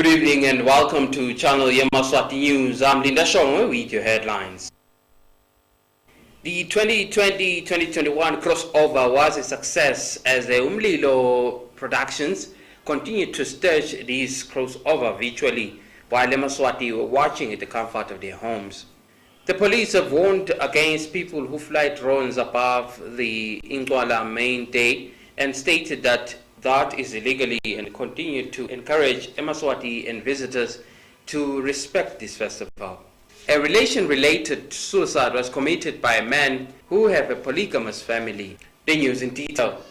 Good evening and welcome to Channel Yemaswati News. I'm Linda Shongwe with your headlines. The 2020-2021 crossover was a success as the Umlilo Productions continued to stage this crossover virtually while Yemaswati were watching at the comfort of their homes. The police have warned against people who fly drones above the Ingwala main day and stated that is illegally and continue to encourage Yemaswati and visitors to respect this festival. A relation-related suicide was committed by a man who have a polygamous family. The news in detail.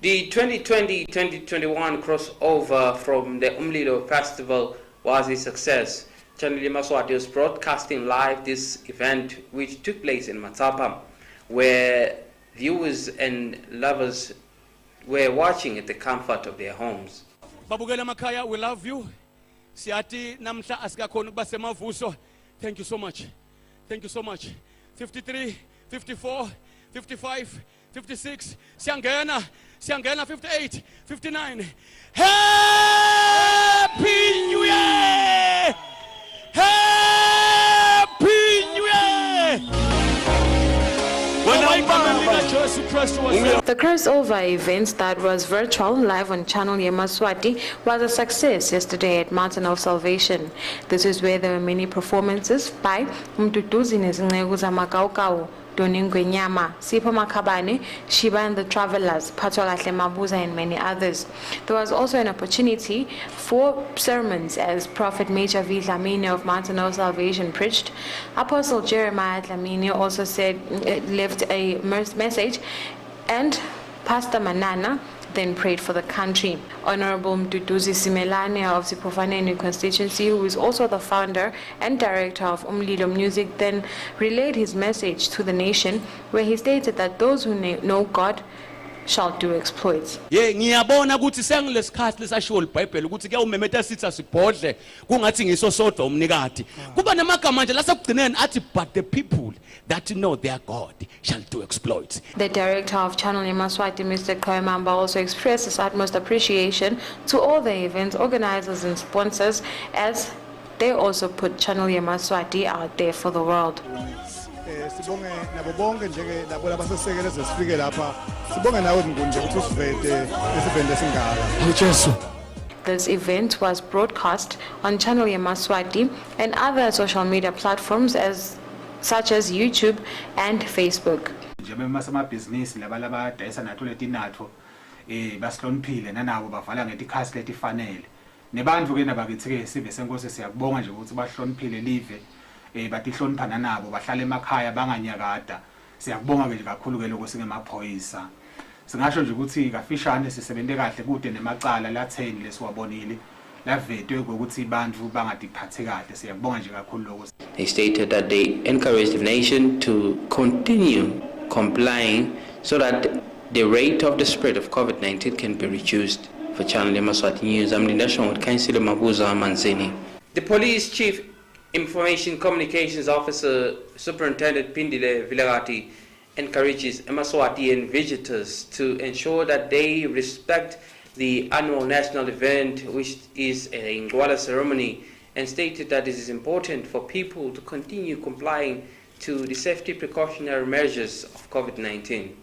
The 2020-2021 crossover from the Umlilo Festival was a success. Channel Yemaswati was broadcasting live this event which took place in Matsapa, where viewers and lovers were watching at the comfort of their homes. Babugela Makaya, we love you. Siati namsha asgakhona basema vuso. Thank you so much. Thank you so much. 53, 54, 55, 56. Siangena 58, 59. Happy New Year! Happy New Year! The crossover event that was virtual live on Channel Yemaswati was a success yesterday at Mountain of Salvation. This is where there were many performances by Mtutuzi Nezinegu Zamakaukau, Doningwenyama, Sipo Makabane, Shiba and the Travelers, Patwagahle Mabuza and many others. There was also an opportunity for sermons as Prophet Major V. Dlamini of Mountain of Salvation preached. Apostle Jeremiah Dlamini also left a message, and Pastor Manana then prayed for the country. Honorable Mduduzi Simelane of Zipofaneni constituency, who is also the founder and director of Umlilo Music, then relayed his message to the nation, where he stated that those who know God shall do exploits. Ngiyabona ukuthi sengilesikhathi lesashiwo iBhayibheli ukuthi ke umemeta sithi asibhodle kungathi ngiso sodwa umnikati. Kuba namagama nje lasokugcineni athi but the people that know their God shall do exploits. The director of Channel Yemaswati, Mr. Koyamamba, also expressed his utmost appreciation to all the event organizers and sponsors as they also put Channel Yemaswati out there for the world. This event was broadcast on Channel Yemaswati and other social media platforms such as YouTube and Facebook. Batihlonipha nabo bahlala emakhaya banganyakada siyakubonga ke kakhulu ke lokho singemaphoyisa singasho nje ukuthi kafishane sisebenze kahle kude nemacala la 10 lesiwabonile lavetwe ukuthi abantu bangadiphathe kahle siyakubonga nje kakhulu lokho. They stated that they encouraged the nation to continue complying so that the rate of the spread of COVID-19 can be reduced. For Channel Yemaswati News, I'm Linda Shongwe with Councillor Mabuza Manzini. The police chief Information Communications Officer Superintendent Pindile Vilagati encourages Yemaswati and visitors to ensure that they respect the annual national event, which is a Ingwala ceremony, and stated that it is important for people to continue complying to the safety precautionary measures of COVID-19.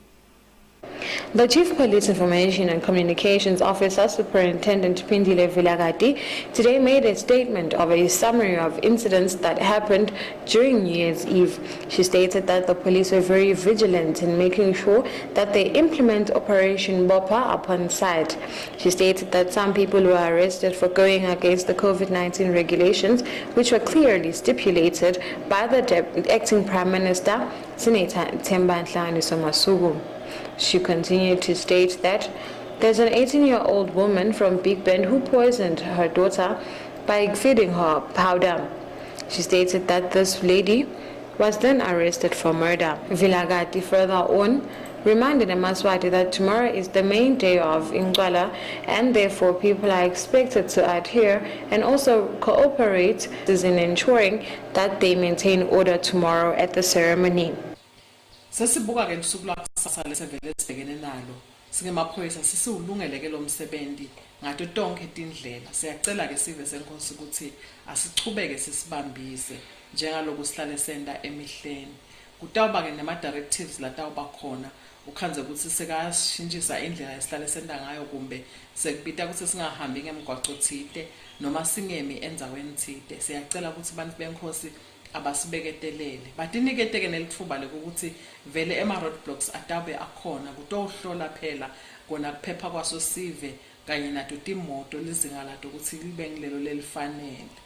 The Chief Police Information and Communications Officer, Superintendent Pindile Vilagati, today made a statement of a summary of incidents that happened during New Year's Eve. She stated that the police were very vigilant in making sure that they implement Operation Bopa upon sight. She stated that some people were arrested for going against the COVID-19 regulations, which were clearly stipulated by the acting Prime Minister, Senator Themba Nhlangani Masuku. She continued to state that there's an 18-year-old woman from Big Bend who poisoned her daughter by feeding her powder. She stated that this lady was then arrested for murder. Vilagati further on reminded Yemaswati that tomorrow is the main day of Ingwala and therefore people are expected to adhere and also cooperate in ensuring that they maintain order tomorrow at the ceremony. Sesibuka ke usuku lakusasa lesevele sibhekene nalo singemaphoyisa sisiwulungeleke lo msebenzi ngato tonke tindlela. Siyacela ke sive senkosi ukuthi asichubeke sisibambise njengaloku sihlale senda emihleni. Kutawuba ke nema directives latawuba khona ukhanze ukuthi sekashintshisa indlela esihlale senda ngayo kumbe sekubita ukuthi singahambi ngemgwaqo thide noma singemi endzaweni thide. Siyacela ukuthi abantu benkosi abasibeketelele batiniketeke nelithuba lokuthi vele ema roadblocks atabe akhona kutohlola phela kona kuphepha kwaso sive kanye nato timoto lizinga lato ukuthi libe ngilelo lelifanele.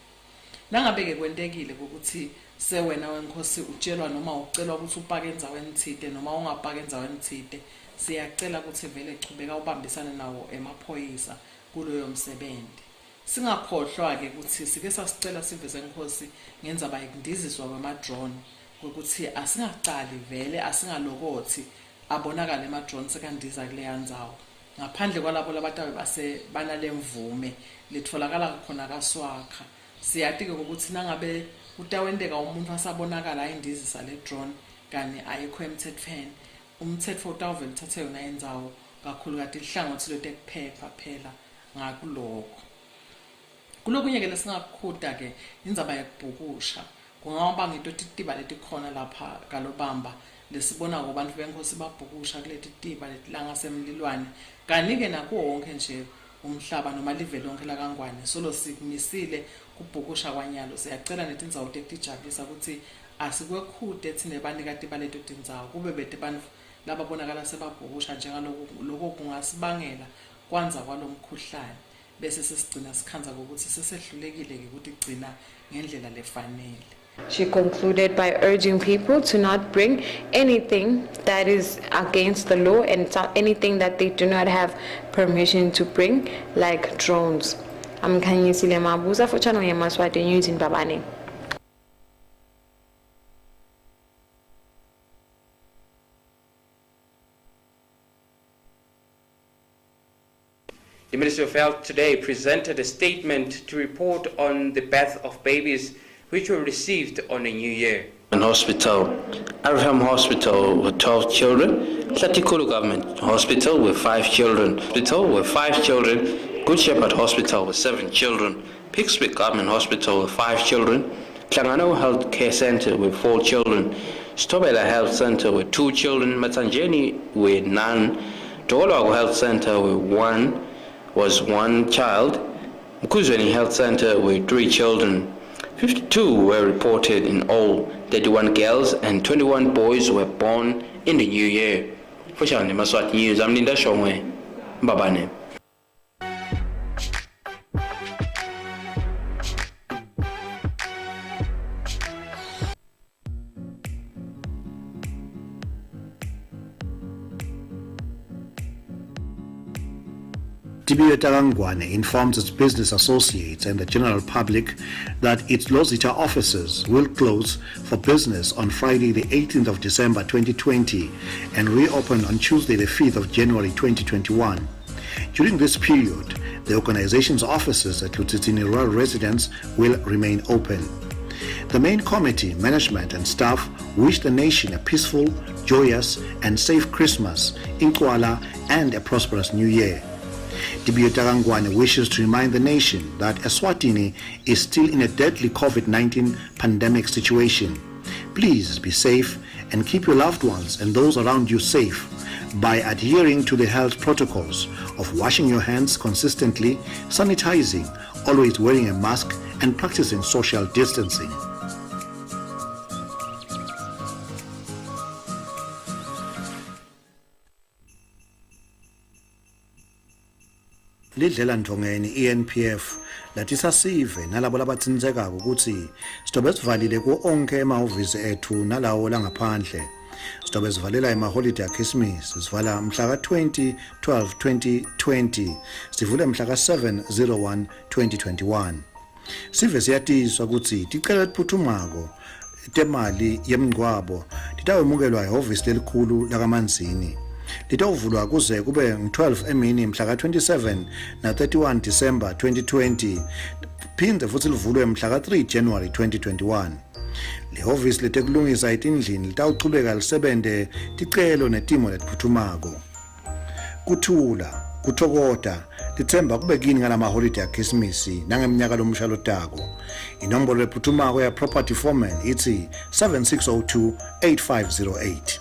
Nangabeke kwentekile ukuthi sewena wenkosi utshelwa noma ucelwa ukuthi upake endzaweni thide noma ungapake endzaweni thide, siyacela ukuthi vele chubeka ubambisane nawo emaphoyisa kuloyo msebenzi. Singakhohlwa ke ukuthi sike sasicela sive senkosi ngenzaba yekundiziswa kwama-drone ukuthi asingaqali vele asingalokothi abonakala ama-drone sekandiza kuleya ndzawo ngaphandle kwalabo labatawe base banalemvume litfolakala khona kaSwakha. Siyati ke ukuthi nangabe utawendeka umuntu asabonakala ayindizisa le drone kani ayikho emthethweni, umthetho utawuvela uthathe yona indzawo kakhulu kati ihlangothi lotekuphepha phela ngakuloko. Kulokunye ke lesingakhuda ke indzaba yakubhukusha kungaba ngitoti tiba letikhona lapha kalobamba lesibona ngobantu benkosi babhukusha kuleti tiba letilanga semlilwane kani ke nakuwo wonke nje umhlaba noma live lonke la kaNgwane solo sikumisile kubhukusha kwanyalo. Siyacela netindzawo tekutijabulisa ukuthi asikwekhude thine banika tiba leto tindzawo kube bete bantu lababonakala sebabhukusha njengaloko kungasibangela kwanza kwalomkhuhlane bese sesigcina sikhanza ukuthi sesehlulekile ke ukuthi igcina ngendlela lefanele. She concluded by urging people to not bring anything that is against the law and anything that they do not have permission to bring, like drones. I'm Kanyisile Mabuza for Channel Yemaswati News in Babane. The Ministry of Health today presented a statement to report on the birth of babies which were received on the New Year. Hospital, Arham Hospital with 12 children, Tlatikulu Government Hospital with 5 children, Good Shepherd Hospital with 7 children, Pickswick Government Hospital with 5 children, Tlangano Health Care Center with 4 children, Stobela Health Center with 2 children, Matanjeni with none, Tologo Health Center with 1 child, Mkuzweni Health Center with 3 children. 52 were reported in all. 31 girls and 21 boys were born in the new year. For Yemaswati News, I'm Linda Shongwe, Mbabane. BULLETIN informs its business associates and the general public that its Lozita offices will close for business on Friday the 18th of December 2020 and reopen on Tuesday the 5th of January 2021. During this period, the organization's offices at Lutitini Rural Residence will remain open. The main committee, management and staff wish the nation a peaceful, joyous and safe Christmas, Inkwala and a prosperous New Year. BULLETIN wishes to remind the nation that Eswatini is still in a deadly COVID-19 pandemic situation. Please be safe and keep your loved ones and those around you safe by adhering to the health protocols of washing your hands consistently, sanitizing, always wearing a mask and practicing social distancing. Lidlela Ndongeni ENPF lathi sasive nalabo labathinzekako ukuthi sitobe sivalile ku onke emahhovisi ethu nalawo langaphandle. Sitobe sivalela emaholiday Christmas sivala mhla ka-20 12 2020 sivule mhla ka-7 01 2021. Sive siyatiswa ukuthi ticela liphuthumako temali yemngcwabo titawemukelwa ehhovisi lelikhulu lakaManzini. Litavulwa kuze kube ng-12 emini mhla ka-27 na 31 December 2020 phinde futhi livulwe mhla ka-3 January 2021. Lehhovisi letekulungisa etindlini litawuchubeka lisebente ticelo netimo letiphuthumako. kuthula kuthokoda lithemba kube kini ngalama holiday ya Christmas nangeminyaka lomusha lotako. Inombolo ephuthumako ya property foreman ithi 7602-8508.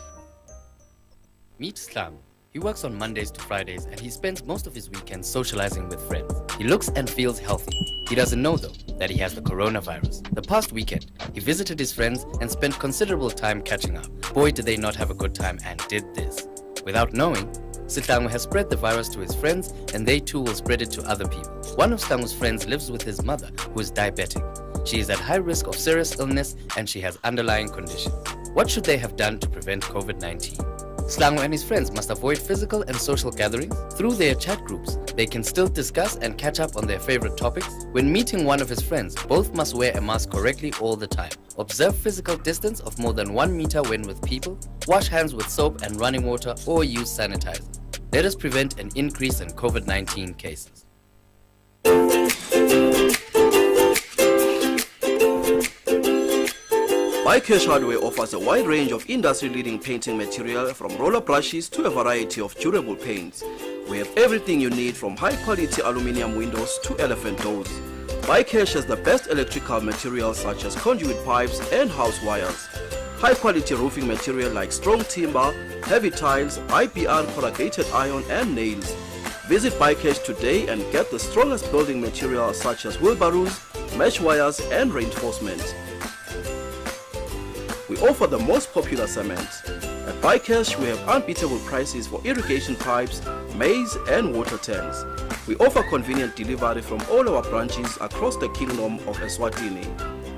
Meet Slang. He works on Mondays to Fridays and he spends most of his weekends socializing with friends. He looks and feels healthy. He doesn't know though that he has the coronavirus. The past weekend, he visited his friends and spent considerable time catching up. Boy, did they not have a good time and did this. Without knowing, Sihlangu has spread the virus to his friends and they too will spread it to other people. One of Sihlangu's friends lives with his mother who is diabetic. She is at high risk of serious illness and she has underlying conditions. What should they have done to prevent COVID-19? Sihlangu and his friends must avoid physical and social gatherings. Through their chat groups, they can still discuss and catch up on their favorite topics. When meeting one of his friends, both must wear a mask correctly all the time. Observe physical distance of more than 1 meter when with people. Wash hands with soap and running water or use sanitizer. Let us prevent an increase in COVID-19 cases. BuyCash Hardware offers a wide range of industry-leading painting material from roller brushes to a variety of durable paints. We have everything you need from high-quality aluminum windows to elephant doors. BuyCash has the best electrical materials such as conduit pipes and house wires. High-quality roofing material like strong timber, heavy tiles, IPR, corrugated iron and nails. Visit BuyCash today and get the strongest building materials such as wheelbarrows, mesh wires and reinforcements. We offer the most popular cement. At BuyCash, we have unbeatable prices for irrigation pipes, maize and water tanks. We offer convenient delivery from all our branches across the Kingdom of Eswatini.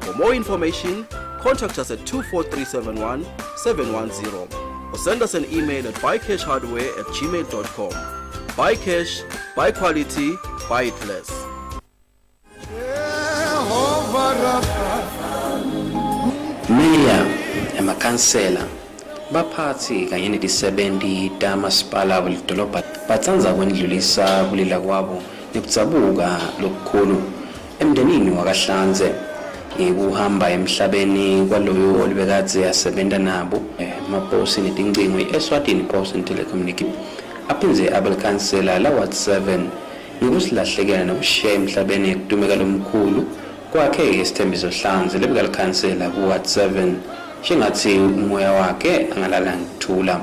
For more information, contact us at 24371 710 or send us an email at buycashhardware@gmail.com. BuyCash, buy quality, buy it less. Mayor, amakhansela, baphathi kanye nedisebenzi damasipala welidolobha batsanza kwendlulisa kulila kwabo nekutsabuka lokukhulu emndenini wakaHlanze ngekuhamba emhlabeni kwaloyo olibekadze yasebenza nabo maposi netingcingo eSwatini Post and Telecommunication aphinze abelkhansela la Ward 7 ngikusilahlekela nokushiya emhlabeni ekutumeka lomkhulu kwakhe isithembiso Hlanze lebekalkhansela ku Ward 7 shingathi umoya wakhe angalala ngithula.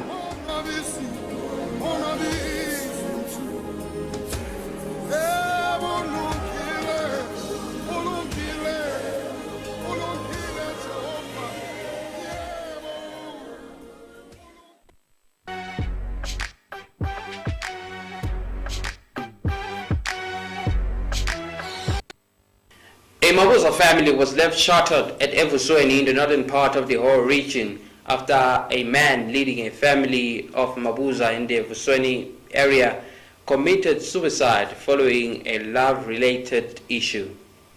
A Mabuza family was left shattered at Yemaswati in the northern part of the whole region after a man leading a family of Mabuza in the Yemaswati area committed suicide following a love-related issue.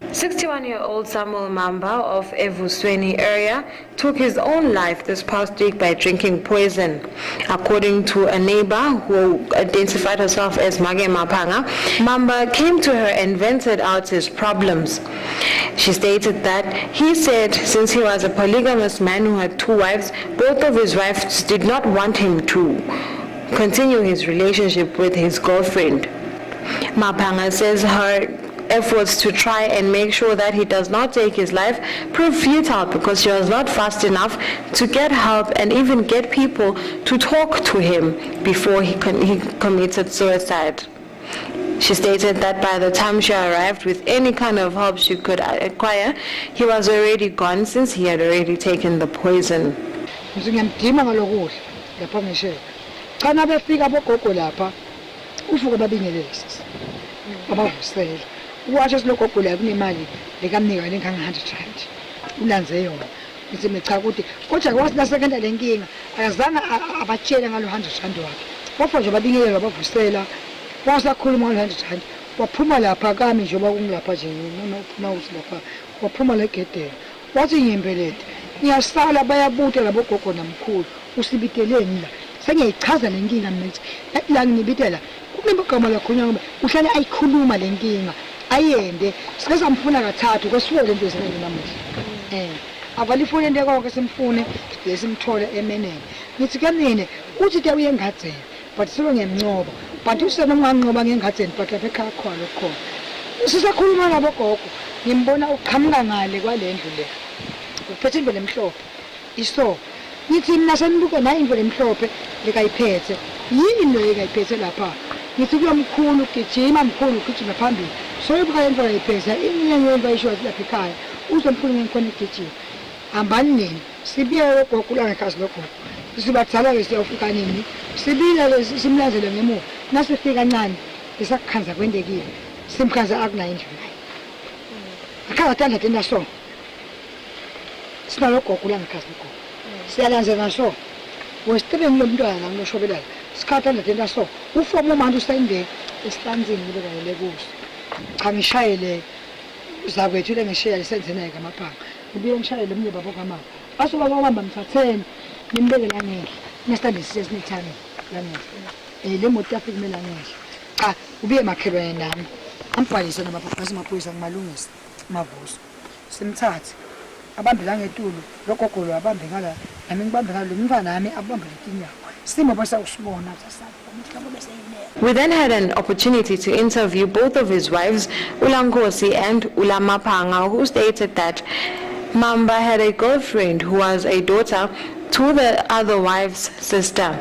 61-year-old Samuel Mamba of Yemaswati area took his own life this past week by drinking poison. According to a neighbor who identified herself as Mage Mapanga, Mamba came to her and vented out his problems. She stated that he said since he was a polygamous man who had 2 wives, both of his wives did not want him to continue his relationship with his girlfriend. Mapanga says her efforts to try and make sure that he does not take his life proved futile because she was not fast enough to get help and even get people to talk to him before he committed suicide. She stated that by the time she arrived with any kind of help she could acquire, he was already gone since he had already taken the poison. Washo silokogula kunemali lekamnika lenga100 rand ulanze yona ngithi mecha ukuthi kodwa kwasilasekenda lenkinga akazange abatshele ngalo 100 rand wakhe wafa nje babingelelwa bavusela wasakhuluma ngalo 100 rand waphuma lapha kami njengoba kungilapha nje noma ufuna usilapha waphuma legedela wathi ngimbelete ngiyasala bayabuta labogogo namkhulu usibiteleni la sengiyichaza lenkinga mithi la ngibitela kunembogama lakhonya ngoba uhlale ayikhuluma lenkinga ayende sike samfuna kathathu kwesiwe lento esenele namuhla avalifone into konke simfune lesimthole emenene ngithi kanene uthi uye ngadzela but sibe ngemncoba but usenomnganqoba ngengadzeni but lapha ekhaya khona khona sisakhuluma nabo gogo ngimbona uqhamuka ngale kwalendlu le uphethe imvelo emhlophe iso ngithi mina senibuke nayo imvelo emhlophe lekayiphethe yini lo ekayiphethe lapha ngithi kuyomkhulu ugijima mkhulu ugijima phambili so ibuka imvelo ayiphethe inyenye yento ayisho lapha ekhaya uzomkhulu ngikhona ugijima hambani nini sibiye gogo la ngekhasi logogo sibatsala ke siyafika nini sibile simlanzele ngemuva nasifika kancane isakukhanza kwendekile simkhanza akunayo indlu naye akhala tanda tenda so sinalo gogo la ngekhasi logogo siyalanzela so wesitebeni lo mntwana nginoshobelana sikhatha tenda so ufomo manje usayinde esitanzini ngibeka le kuso cha ngishayele zakwethu le ngishiya lisenze naye ngamaphanga ngibiye ngishayele umnye babo kamama asuka kwahamba mthatheni nimbeke la ngeke nesitande sisesinithane la ngeke le moto yafika kumela ngeke cha ubiye makhelwane nami ambhalise namapapasi maphoyisa ngimalungisa mavuso simthathe abambe la ngetulu lokogolo abambe ngala nami ngibambe ngalo mntwana nami abambe letinyawo simo bese usibona We then had an opportunity to interview both of his wives, Ulankosi and Ulamapanga, who stated that Mamba had a girlfriend who was a daughter to the other wife's sister.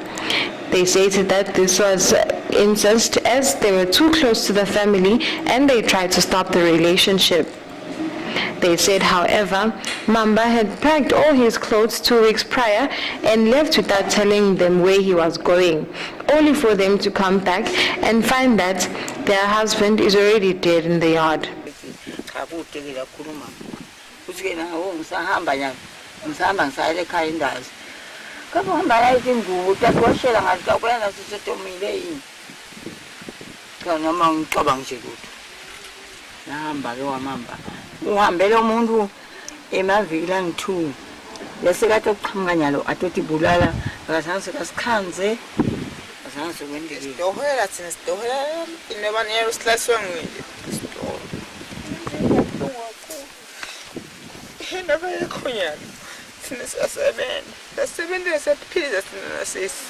They stated that this was incest as they were too close to the family and they tried to stop the relationship. They said, however, Mamba had packed all his clothes 2 weeks prior and left without telling them where he was going, only for them to come back and find that their husband is already dead in the yard. Uhambele umuntu emaviki angi2 bese kade ukuqhamuka nyalo atoti bulala akazange kasikhanze azange kwendeke dohela thina sidohela inebani usilaswe ngwini hena bayakhonyana thina siyasebenza siyaphiliza thina nasisi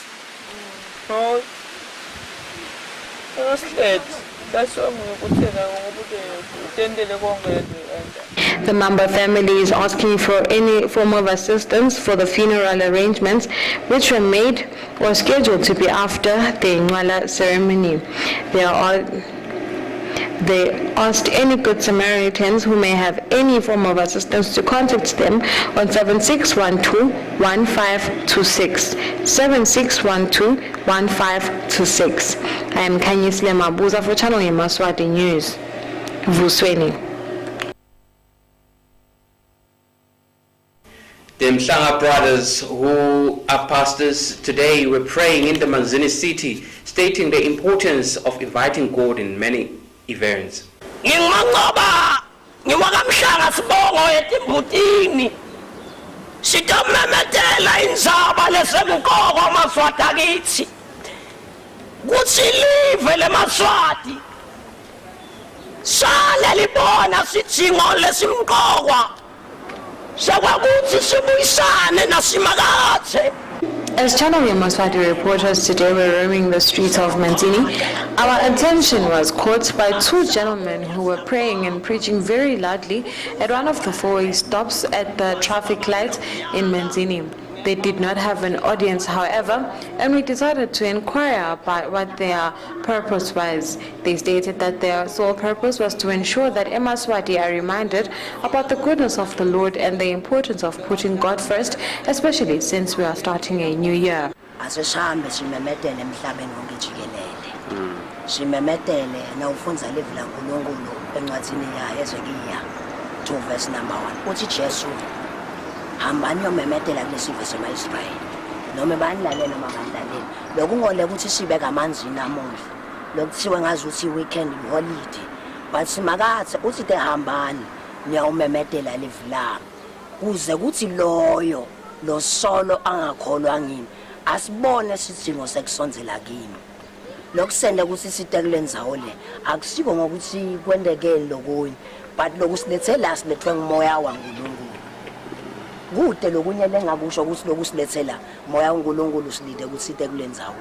no The Mamba family is asking for any form of assistance for the funeral arrangements which were made or scheduled to be after the Ngwala ceremony. They asked any good Samaritans who may have any form of assistance to contact them on 7612-1526. 7612-1526. I am Kanyisile Mabuza for Channel Yemaswati News. Vusweni. The Mhlanga brothers, who are pastors today, were praying in the Manzini city, stating the importance of inviting God in many events. Sitomemetela indzaba lesemqoko Maswati akithi kutsi live leMaswati sale libona sidingo lesimqokwa sekwakuthi sibuyisane nasimakathe. As Channel Yemaswati reporters today were roaming the streets of Manzini, our attention was caught by 2 gentlemen who were praying and preaching very loudly at one of the 4-way stops at the traffic lights in Manzini. They did not have an audience, however, and we decided to inquire about what their purpose was. They stated that their sole purpose was to ensure that Yemaswati are reminded about the goodness of the Lord and the importance of putting God first, especially since we are starting a new year. Hambani yomemetela kulesive sema-Israyeli noma banilalela noma bangilalela lokungole ukuthi sibeka amanzi namuhla lokuthiwe ngazi ukuthi weekend holiday but simakathe uthi de hambani niyawumemetela livulanga kuze kuthi loyo lo solo angakholwa ngini asibone isidingo sekusondzela kimi lokusenda ukuthi sitekule ndzawo le akusiko ngokuthi kwendekeni lokunye but lokusilethela silethwe ngumoya waNkulunkulu. kude lokunye lengakusho ukuthi lokusilethela moya uNkulunkulu silide ukuthi side kulendzawo.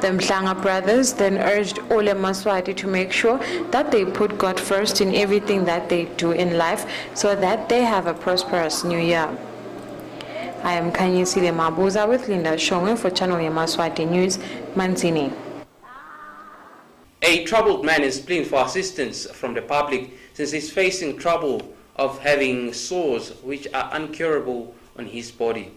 The Mhlanga brothers then urged all Yemaswati to make sure that they put God first in everything that they do in life so that they have a prosperous new year. I am Kanyisile Mabuza with Linda Shongwe for Channel Yemaswati News, Manzini. A troubled man is pleading for assistance from the public since he's facing trouble of having sores which are uncurable on his body.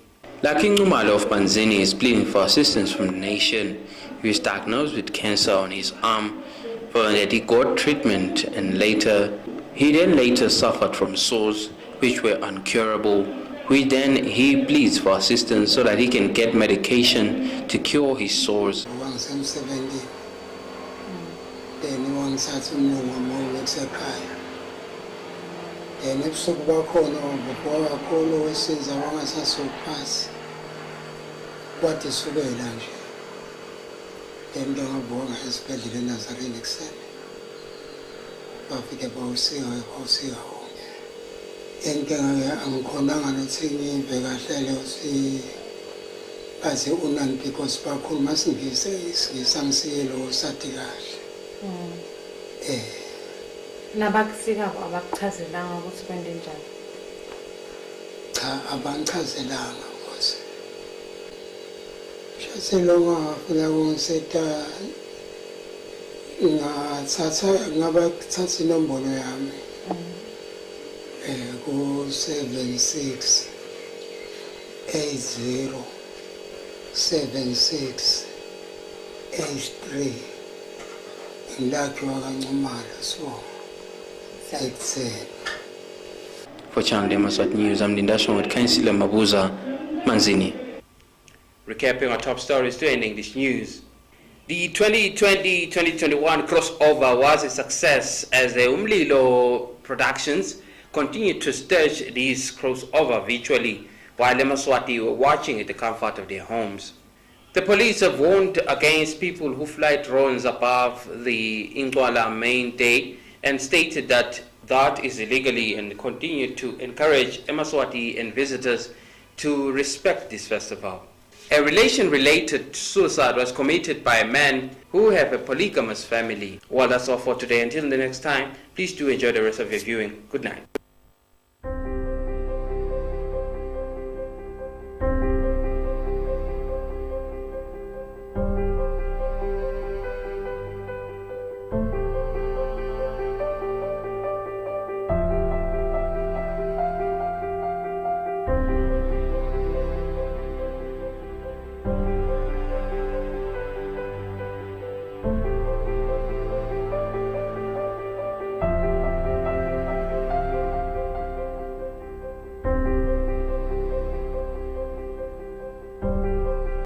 Lucky Numalo of Manzini is pleading for assistance from the nation. He was diagnosed with cancer on his arm, for that he got treatment and he later suffered from sores which were uncurable, which then he pleads for assistance so that he can get medication to cure his sores. And if so, before I call since I want to so pass, what is so very large? Then don't go as better than Nazarene except. But if you go see her, and I'm calling on a singing Vegaselio, as a woman because Bakul mustn't be says, some seal or Satigash. Nabakusika abakuchazelanga ukuthi kwende njani? Cha abangichazelanga ukuthi shaselonga funa ukuseta ngabathatha inombolo yami ku 76 80 76 83 ngilakhiwa kancumala so. For Channel Yemaswati News, I'm Linda Shongwe with Councillor Mabuza, Manzini. Recapping our top stories to end English news. The 2020-2021 crossover was a success as the Umlilo Productions continued to stage these crossover virtually while Yemaswati were watching at the comfort of their homes. The police have warned against people who fly drones above the Ingwala main day and stated that is illegally and continue to encourage Yemaswati and visitors to respect this festival. A relation-related suicide was committed by a man who have a polygamous family. Well, that's all for today. Until the next time, please do enjoy the rest of your viewing. Good night.